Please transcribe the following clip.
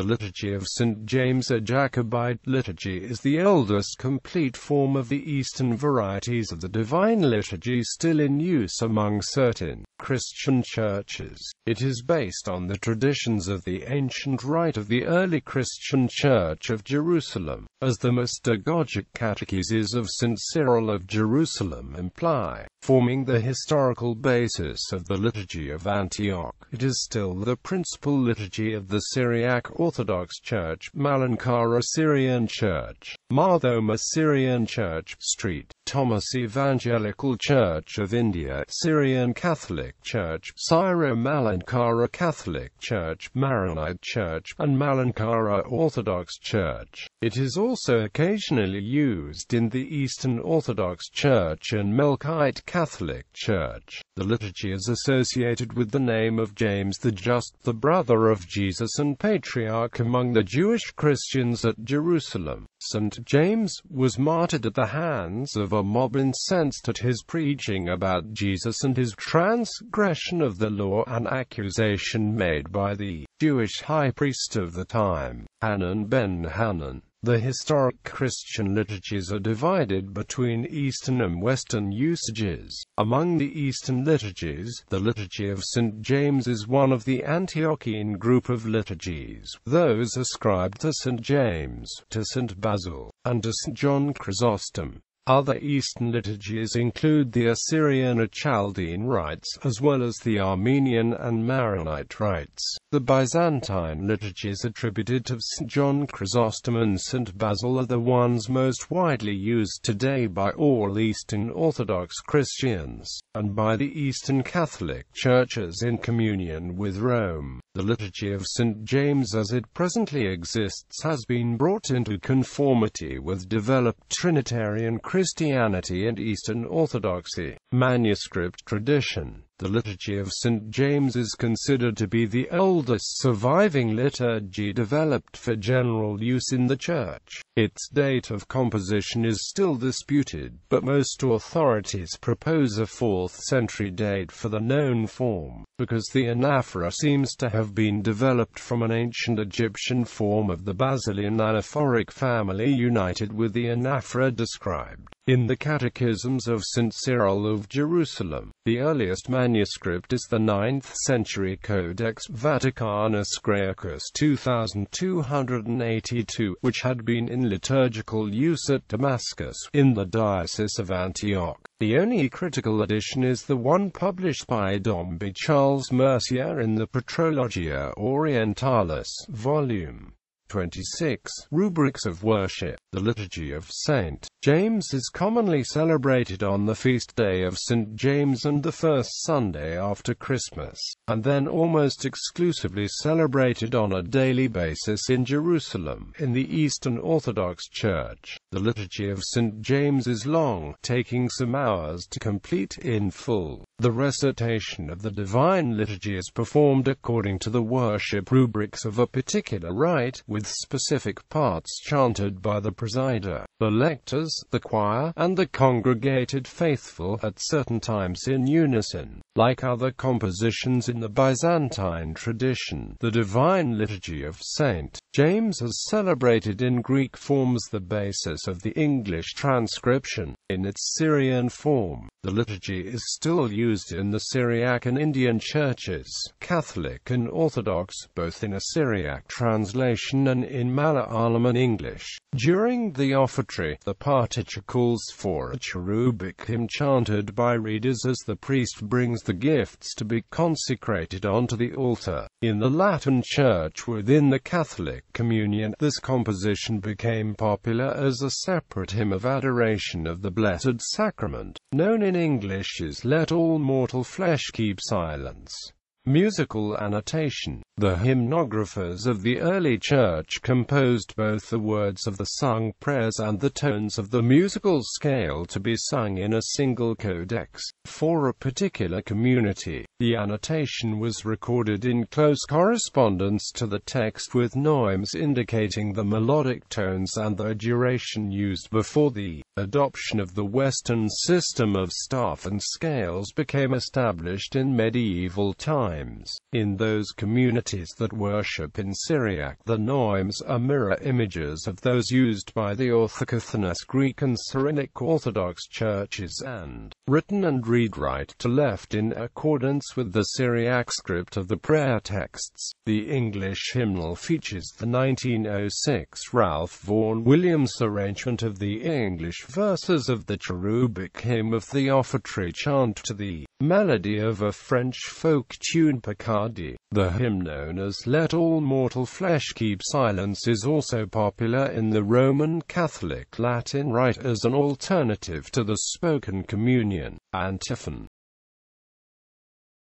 The Liturgy of St. James, a Jacobite liturgy, is the oldest complete form of the Eastern varieties of the Divine Liturgy still in use among certain Christian churches. It is based on the traditions of the ancient rite of the early Christian Church of Jerusalem, as the Mystagogic Catecheses of St. Cyril of Jerusalem imply, forming the historical basis of the Liturgy of Antioch. It is still the principal liturgy of the Syriac Orthodox Church, Malankara Syrian Church, Marthoma Syrian Church, St.Thomas Evangelical Church of India, Syrian Catholic Church, Syro-Malankara Catholic Church, Maronite Church, and Malankara Orthodox Church. It is also occasionally used in the Eastern Orthodox Church and Melkite Catholic Church. The liturgy is associated with the name of James the Just, the brother of Jesus and patriarch among the Jewish Christians at Jerusalem. St. James was martyred at the hands of a mob incensed at his preaching about Jesus and his transgression of the law, an accusation made by the Jewish high priest of the time, Hanan ben Hanan. The historic Christian liturgies are divided between Eastern and Western usages. Among the Eastern liturgies, the Liturgy of St. James is one of the Antiochian group of liturgies, those ascribed to St. James, to St. Basil, and to St. John Chrysostom. Other Eastern liturgies include the Assyrian or Chaldean rites, as well as the Armenian and Maronite rites. The Byzantine liturgies attributed to St. John Chrysostom and St. Basil are the ones most widely used today by all Eastern Orthodox Christians, and by the Eastern Catholic Churches in communion with Rome. The Liturgy of St. James as it presently exists has been brought into conformity with developed Trinitarian Christianity and Eastern Orthodoxy. Manuscript Tradition. The Liturgy of St. James is considered to be the oldest surviving liturgy developed for general use in the Church. Its date of composition is still disputed, but most authorities propose a 4th century date for the known form, because the anaphora seems to have been developed from an ancient Egyptian form of the Basilian anaphoric family united with the anaphora described in the Catechisms of St. Cyril of Jerusalem. The earliest manuscript is the 9th century Codex Vaticanus Graecus 2282, which had been in liturgical use at Damascus, in the Diocese of Antioch. The only critical edition is the one published by Domby Charles Mercier in the Patrologia Orientalis, Volume 26, Rubrics of Worship. The Liturgy of St. James is commonly celebrated on the feast day of St. James and the first Sunday after Christmas, and then almost exclusively celebrated on a daily basis in Jerusalem, in the Eastern Orthodox Church. The Liturgy of St. James is long, taking some hours to complete in full. The recitation of the Divine Liturgy is performed according to the worship rubrics of a particular rite, with specific parts chanted by the presider, the lectors, the choir, and the congregated faithful at certain times in unison. Like other compositions in the Byzantine tradition, the Divine Liturgy of St. James as celebrated in Greek forms the basis of the English transcription. In its Syrian form, the liturgy is still used in the Syriac and Indian churches, Catholic and Orthodox, both in a Syriac translation and in Malayalam English. During the offertory, the partiture calls for a cherubic hymn chanted by readers as the priest brings the gifts to be consecrated onto the altar. In the Latin Church within the Catholic Communion, this composition became popular as a separate hymn of adoration of the Blessed Sacrament, known in English as Let All Mortal Flesh Keep Silence. Musical annotation. The hymnographers of the early Church composed both the words of the sung prayers and the tones of the musical scale to be sung in a single codex. For a particular community, the annotation was recorded in close correspondence to the text with neumes indicating the melodic tones and the duration used before the Adoption of the Western system of staff and scales became established in medieval times. In those communities that worship in Syriac, the noims are mirror images of those used by the Orthocathonous Greek and Syriac Orthodox Churches, and written and read right to left in accordance with the Syriac script of the prayer texts. The English hymnal features the 1906 Ralph Vaughan Williams arrangement of the English verses of the cherubic hymn of the offertory chant to the melody of a French folk tune Picardy. The hymn known as Let All Mortal Flesh Keep Silence is also popular in the Roman Catholic Latin Rite as an alternative to the spoken communion, antiphon.